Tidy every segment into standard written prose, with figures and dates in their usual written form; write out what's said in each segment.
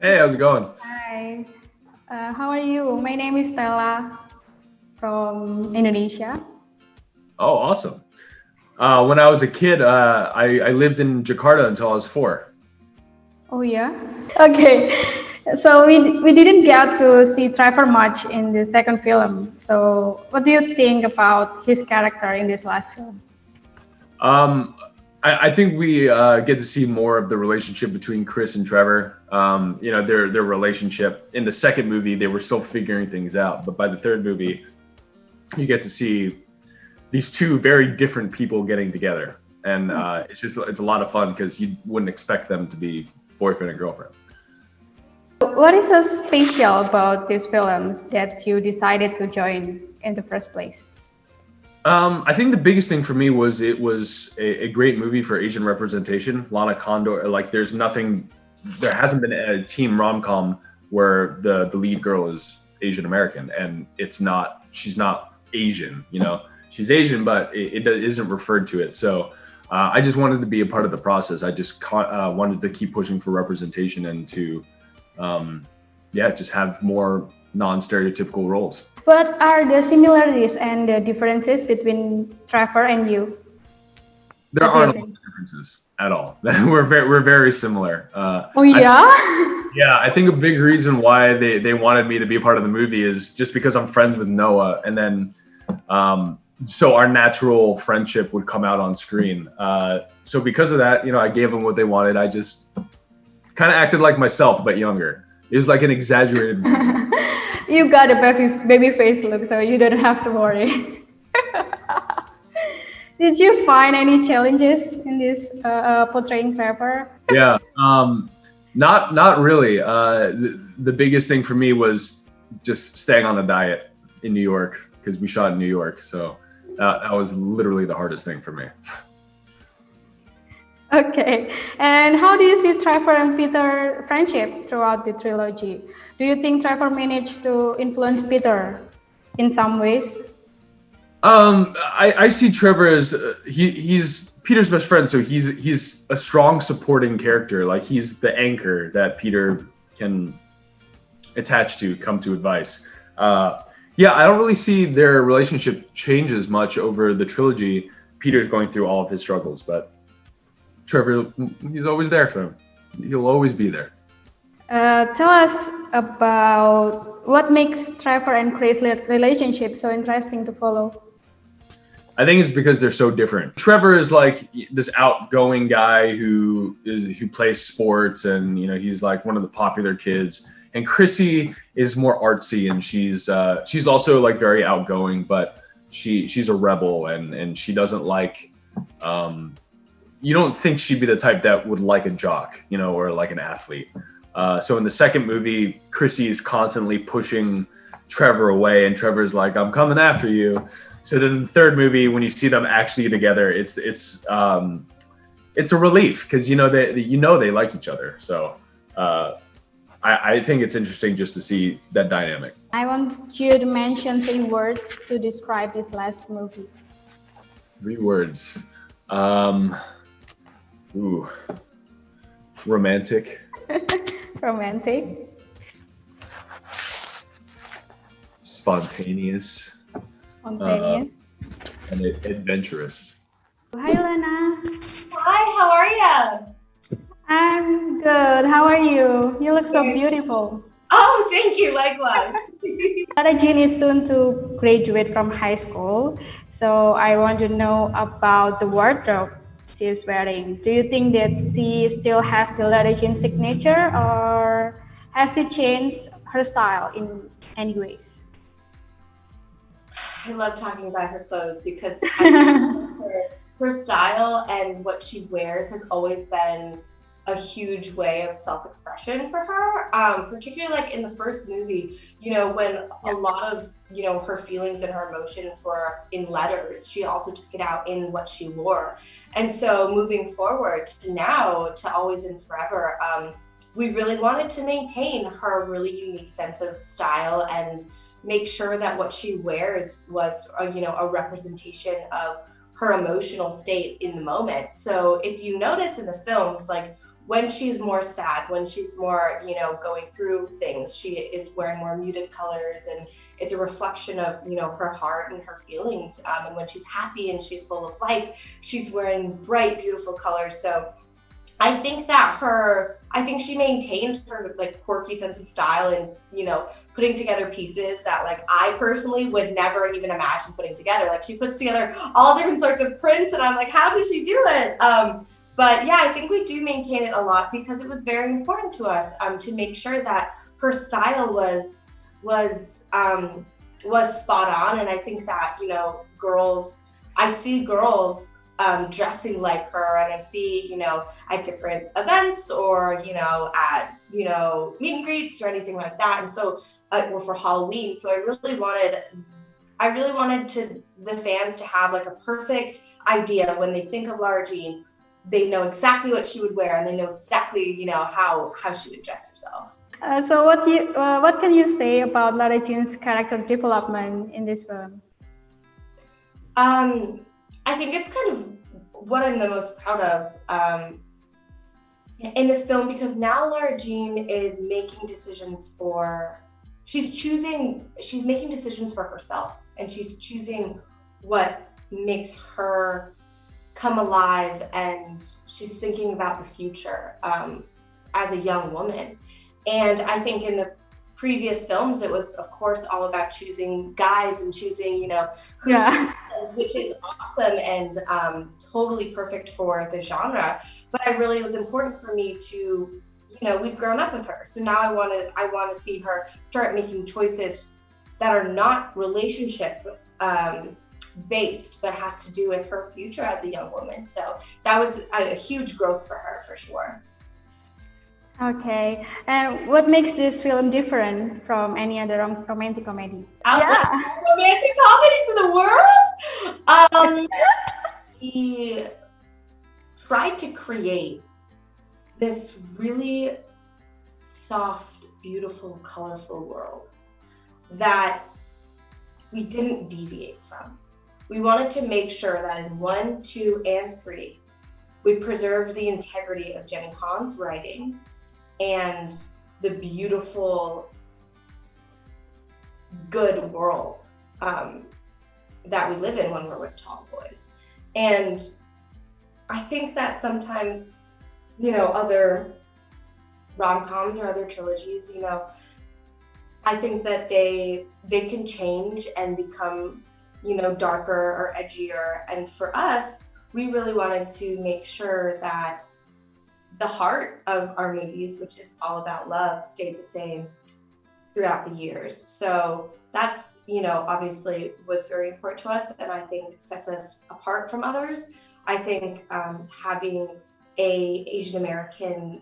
Hey, how's it going? Hi, how are you? My name is Stella from Indonesia. Oh, awesome. When I was a kid, I lived in Jakarta until I was 4. Oh yeah. Okay. So we didn't get to see Trevor much in the second film. So what do you think about his character in this last film? Um, I think we get to see more of the relationship between Chris and Trevor. Their relationship. In the second movie, they were still figuring things out, but by the third movie, you get to see these two very different people getting together, and it's a lot of fun because you wouldn't expect them to be boyfriend and girlfriend. What is so special about these films that you decided to join in the first place? I think the biggest thing for me was it was a great movie for Asian representation. Lana Condor, like there hasn't been a teen rom-com where the lead girl is Asian American, and she's not Asian, she's Asian, but it isn't referred to it. So I just wanted to be a part of the process. I just wanted to keep pushing for representation and to, just have more non-stereotypical roles. What are the similarities and the differences between Trevor and you? There What do you aren't a lot think? of differences at all. We're very similar. Oh yeah? Yeah, I think a big reason why they wanted me to be a part of the movie is just because I'm friends with Noah, and then so our natural friendship would come out on screen. So because of that, I gave them what they wanted. I just kind of acted like myself, but younger. It was like an exaggerated. You got a baby face look, so you don't have to worry. Did you find any challenges in this portraying Trevor? Yeah, not really. The biggest thing for me was just staying on a diet in New York because we shot in New York. So that was literally the hardest thing for me. Okay. And how do you see Trevor and Peter friendship throughout the trilogy? Do you think Trevor managed to influence Peter in some ways? I see Trevor as he's Peter's best friend, so he's a strong supporting character. Like he's the anchor that Peter can attach to, come to advice. I don't really see their relationship changes much over the trilogy. Peter's going through all of his struggles, but Trevor, he's always there for him. He'll always be there. Tell us about what makes Trevor and Chris' relationship so interesting to follow. I think it's because they're so different. Trevor is like this outgoing guy who plays sports, and he's like one of the popular kids. And Chrissy is more artsy, and she's also like very outgoing, but she's a rebel, and she doesn't like. You don't think she'd be the type that would like a jock, or like an athlete. So in the second movie, Chrissy is constantly pushing Trevor away, and Trevor's like, "I'm coming after you." So then the third movie, when you see them actually together, it's a relief because they like each other. So I think it's interesting just to see that dynamic. I want you to mention 3 words to describe this last movie. 3 words. Romantic. Romantic. Spontaneous. Spontaneous. And adventurous. Hi, Lana. Hi, how are you? I'm good. How are you? You look so beautiful. Oh, thank you. Likewise. Lara Jean is soon to graduate from high school, so I want to know about the wardrobe she is wearing. Do you think that she still has the Lara Jean signature, or has she changed her style in any ways? I love talking about her clothes because I think her style and what she wears has always been a huge way of self-expression for her, particularly like in the first movie, when a lot of, her feelings and her emotions were in letters, she also took it out in what she wore. And so moving forward to now, to always and forever, we really wanted to maintain her really unique sense of style and make sure that what she wears was, a representation of her emotional state in the moment. So if you notice in the films, like when she's more sad, when she's more, you know, going through things, she is wearing more muted colors, and it's a reflection of, you know, her heart and her feelings. And when she's happy and she's full of life, she's wearing bright, beautiful colors. So I think she maintained her like quirky sense of style, and, you know, putting together pieces that like I personally would never even imagine putting together. Like she puts together all different sorts of prints, and I'm like, how does she do it? But yeah, I think we do maintain it a lot because it was very important to us to make sure that her style was spot on. And I think that, you know, I see girls dressing like her, and I see, you know, at different events, or, you know, at, you know, meet and greets or anything like that. And so, or for Halloween. So I really wanted the fans to have like a perfect idea when they think of Lara Jean. They know exactly what she would wear, and they know exactly, you know, how she would dress herself. So what can you say about Lara Jean's character development in this film? I think it's kind of what I'm the most proud of in this film, because now Lara Jean is making decisions she's making decisions for herself, and she's choosing what makes her come alive, and she's thinking about the future as a young woman. And I think in the previous films, it was, of course, all about choosing guys and choosing, you know, who she is, which is awesome and totally perfect for the genre. But it was important for me to, you know, we've grown up with her, so now I want to see her start making choices that are not relationship based, but has to do with her future as a young woman. So that was a huge growth for her, for sure. Okay, and what makes this film different from any other romantic comedy? Romantic comedies in the world? He tried to create this really soft, beautiful, colorful world that we didn't deviate from. We wanted to make sure that in 1, 2, and 3, we preserved the integrity of Jenny Han's writing and the beautiful, good world that we live in when we're with tall boys. And I think that sometimes, you know, other rom-coms or other trilogies, you know, I think that they can change and become, you know, darker or edgier. And for us, we really wanted to make sure that the heart of our movies, which is all about love, stayed the same throughout the years. So that's, you know, obviously was very important to us, and I think sets us apart from others. I think having a Asian American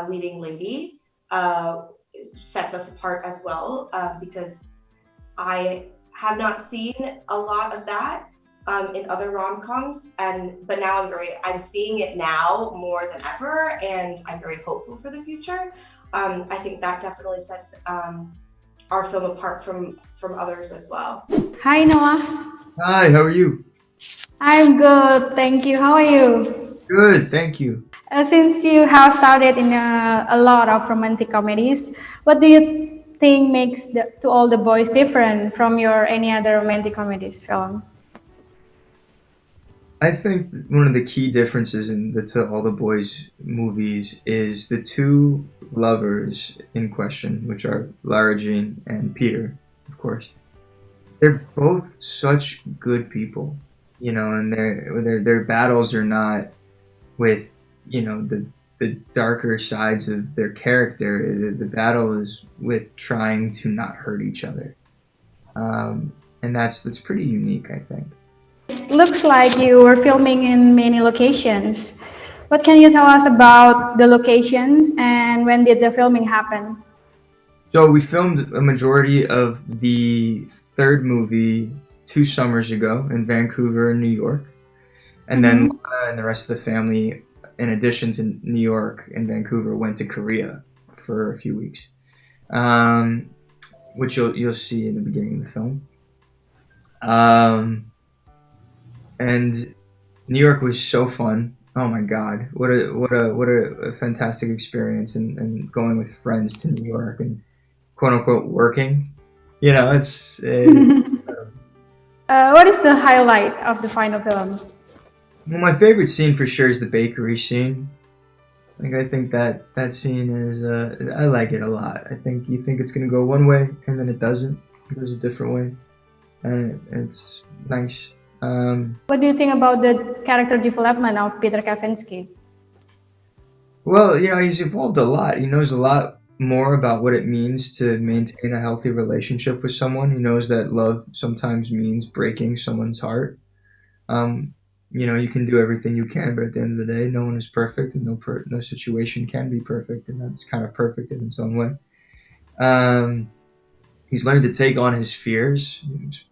leading lady sets us apart as well, because I have not seen a lot of that in other rom-coms, but now I'm seeing it now more than ever, and I'm very hopeful for the future. I think that definitely sets our film apart from others as well. Hi, Noah. Hi, how are you? I'm good, thank you. How are you? Good, thank you. Since you have started in a lot of romantic comedies, what do you think makes To All the Boys different from your any other romantic comedies film? I think one of the key differences in the To All the Boys movies is the two lovers in question, which are Lara Jean and Peter, of course. They're both such good people, you know, and their battles are not with, you know, the darker sides of their character. The battle is with trying to not hurt each other, and that's pretty unique, I think. Looks like you were filming in many locations. What can you tell us about the locations, and when did the filming happen? So we filmed a majority of the third movie 2 summers ago in Vancouver and New York. And then Lana and the rest of the family, in addition to New York and Vancouver, went to Korea for a few weeks, which you'll see in the beginning of the film. And New York was so fun. Oh my God, what a fantastic experience, and going with friends to New York and quote unquote working. You know, it's What is the highlight of the final film? well, my favorite scene for sure is the bakery scene. Like I think that scene is I like it a lot. I think you think it's gonna go one way and then it doesn't. It goes a different way, and it's nice. What do you think about the character development of Peter Kavinsky? Well, you know, he's evolved a lot. He knows a lot more about what it means to maintain a healthy relationship with someone. He knows that love sometimes means breaking someone's heart. Um, you know, you can do everything you can, but at the end of the day, no one is perfect, and no situation can be perfect, and that's kind of perfect in its own way. He's learned to take on his fears,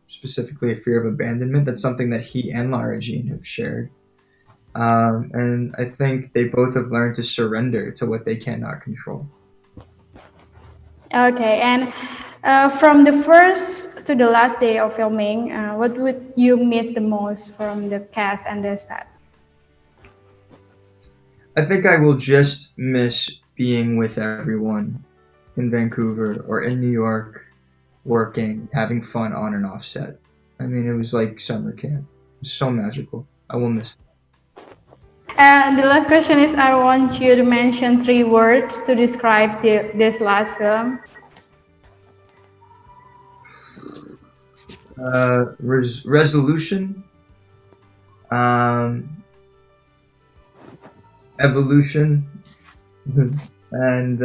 specifically a fear of abandonment. That's something that he and Lara Jean have shared. And I think they both have learned to surrender to what they cannot control. Okay, and from the first to the last day of filming, what would you miss the most from the cast and the set? I think I will just miss being with everyone in Vancouver or in New York, working, having fun on and off set. I mean, it was like summer camp. It was so magical. I will miss it. And the last question is, I want you to mention 3 words to describe this last film. Resolution, evolution, and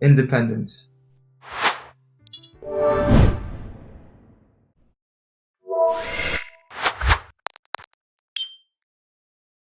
independence.